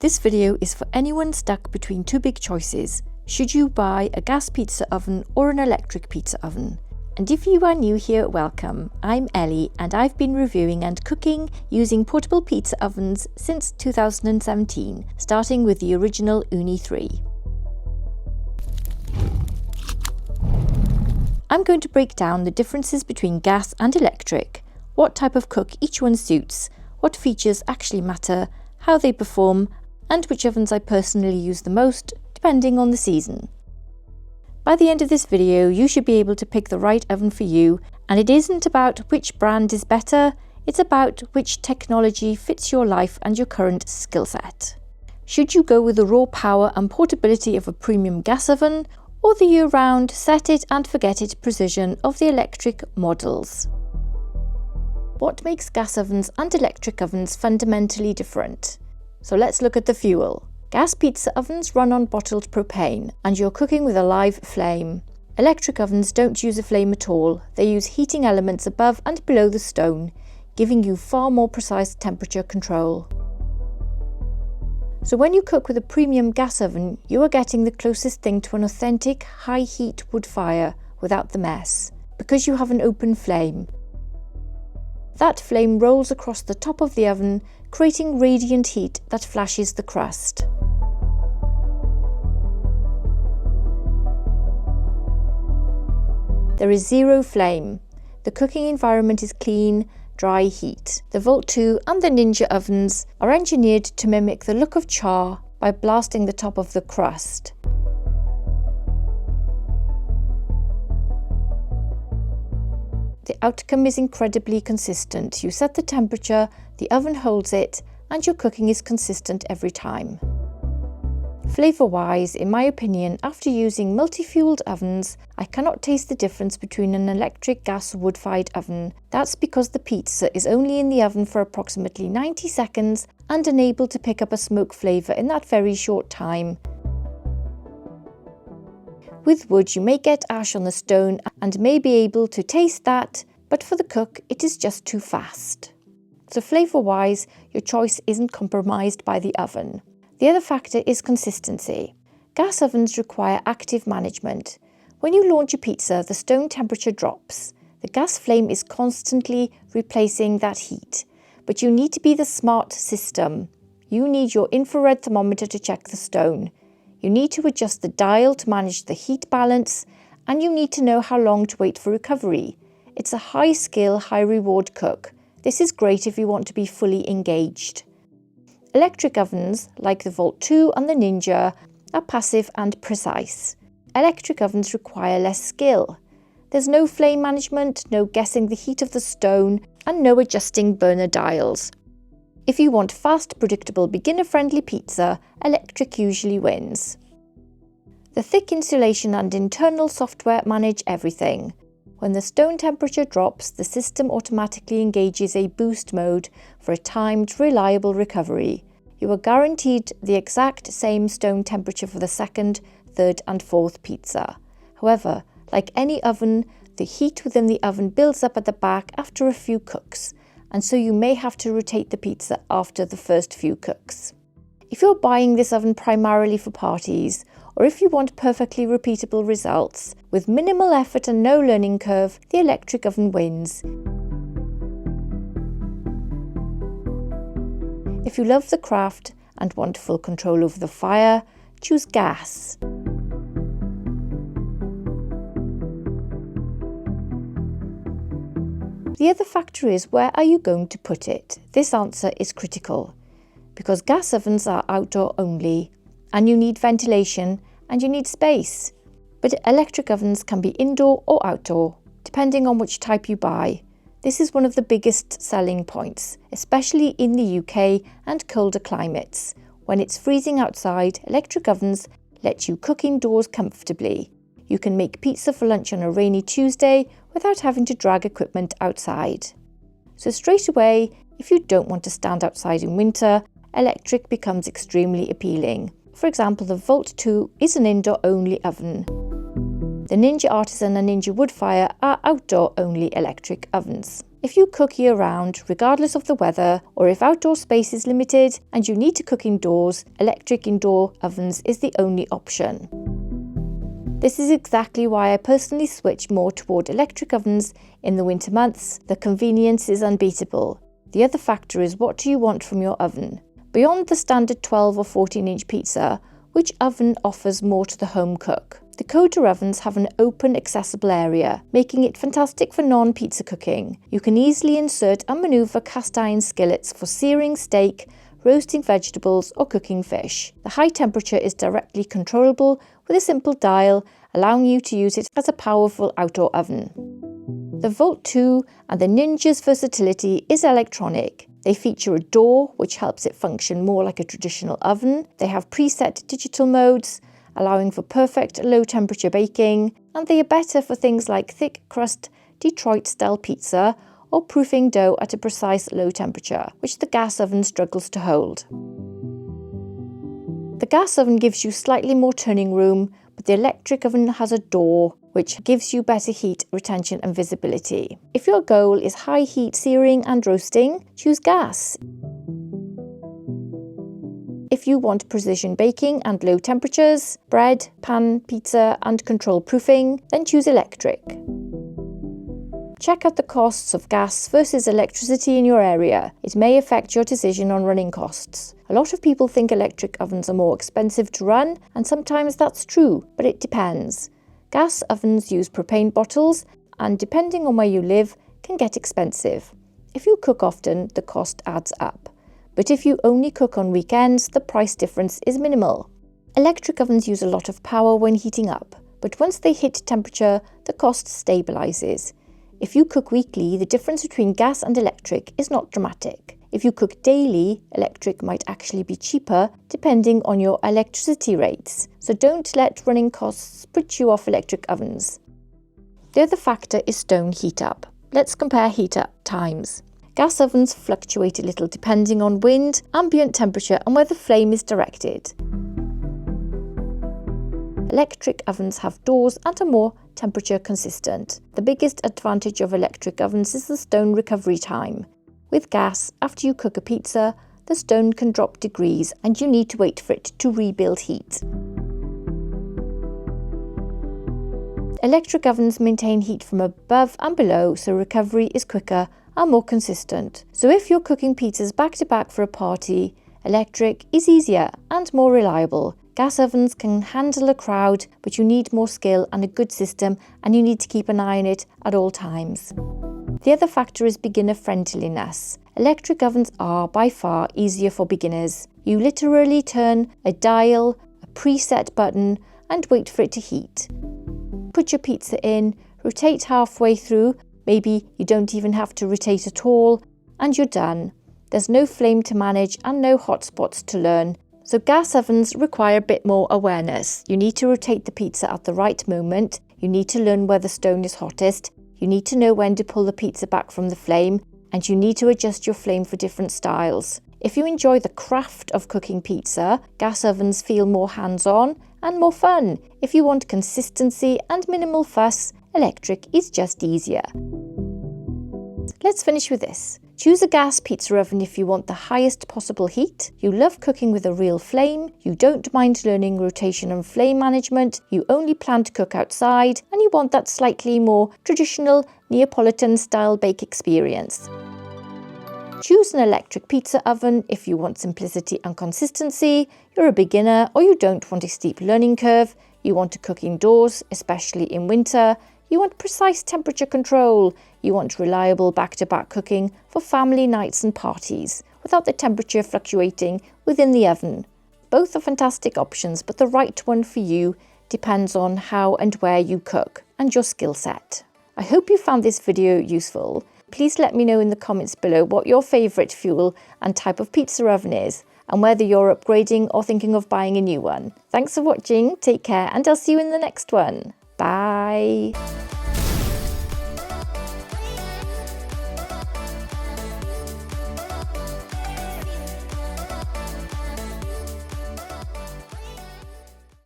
This video is for anyone stuck between two big choices. Should you buy a gas pizza oven or an electric pizza oven? And if you are new here, welcome. I'm Ellie and I've been reviewing and cooking using portable pizza ovens since 2017, starting with the original Ooni 3. I'm going to break down the differences between gas and electric, what type of cook each one suits, what features actually matter, how they perform, and which ovens I personally use the most, depending on the season. By the end of this video, you should be able to pick the right oven for you, and it isn't about which brand is better, it's about which technology fits your life and your current skill set. Should you go with the raw power and portability of a premium gas oven, or the year-round set it and forget it precision of the electric models? What makes gas ovens and electric ovens fundamentally different? So let's look at the fuel. Gas pizza ovens run on bottled propane and you're cooking with a live flame. Electric ovens don't use a flame at all, they use heating elements above and below the stone, giving you far more precise temperature control. So when you cook with a premium gas oven, you are getting the closest thing to an authentic high heat wood fire without the mess, because you have an open flame. That flame rolls across the top of the oven, creating radiant heat that flashes the crust. There is zero flame. The cooking environment is clean, dry heat. The Volt 2 and the Ninja ovens are engineered to mimic the look of char by blasting the top of the crust. The outcome is incredibly consistent. You set the temperature, the oven holds it, and your cooking is consistent every time. Flavour-wise, in my opinion, after using multi-fueled ovens, I cannot taste the difference between an electric, gas or wood-fired oven. That's because the pizza is only in the oven for approximately 90 seconds and unable to pick up a smoke flavour in that very short time. With wood, you may get ash on the stone and may be able to taste that, but for the cook, it is just too fast. So flavour-wise, your choice isn't compromised by the oven. The other factor is consistency. Gas ovens require active management. When you launch a pizza, the stone temperature drops. The gas flame is constantly replacing that heat, but you need to be the smart system. You need your infrared thermometer to check the stone. You need to adjust the dial to manage the heat balance, and you need to know how long to wait for recovery. It's a high skill, high reward cook. This is great if you want to be fully engaged. Electric ovens, like the Volt 2 and the Ninja, are passive and precise. Electric ovens require less skill. There's no flame management, no guessing the heat of the stone, and no adjusting burner dials. If you want fast, predictable, beginner-friendly pizza, electric usually wins. The thick insulation and internal software manage everything. When the stone temperature drops, the system automatically engages a boost mode for a timed, reliable recovery. You are guaranteed the exact same stone temperature for the second, third and fourth pizza. However, like any oven, the heat within the oven builds up at the back after a few cooks, and so you may have to rotate the pizza after the first few cooks. If you're buying this oven primarily for parties, or if you want perfectly repeatable results, with minimal effort and no learning curve, the electric oven wins. If you love the craft and want full control over the fire, choose gas. The other factor is, where are you going to put it? This answer is critical, because gas ovens are outdoor only, and you need ventilation and you need space. But electric ovens can be indoor or outdoor, depending on which type you buy. This is one of the biggest selling points, especially in the UK and colder climates. When it's freezing outside, electric ovens let you cook indoors comfortably. You can make pizza for lunch on a rainy Tuesday without having to drag equipment outside. So straight away, if you don't want to stand outside in winter, electric becomes extremely appealing. For example, the Volt 2 is an indoor-only oven. The Ninja Artisan and Ninja Woodfire are outdoor-only electric ovens. If you cook year-round, regardless of the weather, or if outdoor space is limited and you need to cook indoors, electric indoor ovens is the only option. This is exactly why I personally switch more toward electric ovens in the winter months. The convenience is unbeatable. The other factor is, what do you want from your oven? Beyond the standard 12 or 14-inch pizza, which oven offers more to the home cook? The Koda ovens have an open, accessible area, making it fantastic for non-pizza cooking. You can easily insert and maneuver cast iron skillets for searing steak, roasting vegetables, or cooking fish. The high temperature is directly controllable with a simple dial, allowing you to use it as a powerful outdoor oven. The Volt 2 and the Ninja's Versatility is electronic. They feature a door, which helps it function more like a traditional oven. They have preset digital modes, allowing for perfect low temperature baking, and they are better for things like thick crust Detroit-style pizza or proofing dough at a precise low temperature, which the gas oven struggles to hold. The gas oven gives you slightly more turning room, but the electric oven has a door, which gives you better heat retention and visibility. If your goal is high heat searing and roasting, choose gas. If you want precision baking and low temperatures, bread, pan, pizza and control proofing, then choose electric. Check out the costs of gas versus electricity in your area. It may affect your decision on running costs. A lot of people think electric ovens are more expensive to run, and sometimes that's true, but it depends. Gas ovens use propane bottles and, depending on where you live, can get expensive. If you cook often, the cost adds up. But if you only cook on weekends, the price difference is minimal. Electric ovens use a lot of power when heating up, but once they hit temperature, the cost stabilizes. If you cook weekly, the difference between gas and electric is not dramatic. If you cook daily, electric might actually be cheaper depending on your electricity rates. So don't let running costs put you off electric ovens. The other factor is stone heat up. Let's compare heat up times. Gas ovens fluctuate a little depending on wind, ambient temperature and where the flame is directed. Electric ovens have doors and are more temperature consistent. The biggest advantage of electric ovens is the stone recovery time. With gas, after you cook a pizza, the stone can drop degrees and you need to wait for it to rebuild heat. Electric ovens maintain heat from above and below, so recovery is quicker and more consistent. So if you're cooking pizzas back to back for a party, electric is easier and more reliable. Gas ovens can handle a crowd, but you need more skill and a good system, and you need to keep an eye on it at all times. The other factor is beginner friendliness. Electric ovens are by far easier for beginners. You literally turn a dial, a preset button, and wait for it to heat. Put your pizza in, rotate halfway through, maybe you don't even have to rotate at all, and you're done. There's no flame to manage and no hot spots to learn. So gas ovens require a bit more awareness. You need to rotate the pizza at the right moment. You need to learn where the stone is hottest. You need to know when to pull the pizza back from the flame, and you need to adjust your flame for different styles. If you enjoy the craft of cooking pizza, gas ovens feel more hands-on and more fun. If you want consistency and minimal fuss, electric is just easier. Let's finish with this. Choose a gas pizza oven if you want the highest possible heat, you love cooking with a real flame, you don't mind learning rotation and flame management, you only plan to cook outside, and you want that slightly more traditional Neapolitan style bake experience. Choose an electric pizza oven if you want simplicity and consistency, you're a beginner or you don't want a steep learning curve, you want to cook indoors, especially in winter, you want precise temperature control, you want reliable back-to-back cooking for family nights and parties, without the temperature fluctuating within the oven. Both are fantastic options, but the right one for you depends on how and where you cook and your skill set. I hope you found this video useful. Please let me know in the comments below what your favourite fuel and type of pizza oven is, and whether you're upgrading or thinking of buying a new one. Thanks for watching, take care, and I'll see you in the next one. Bye!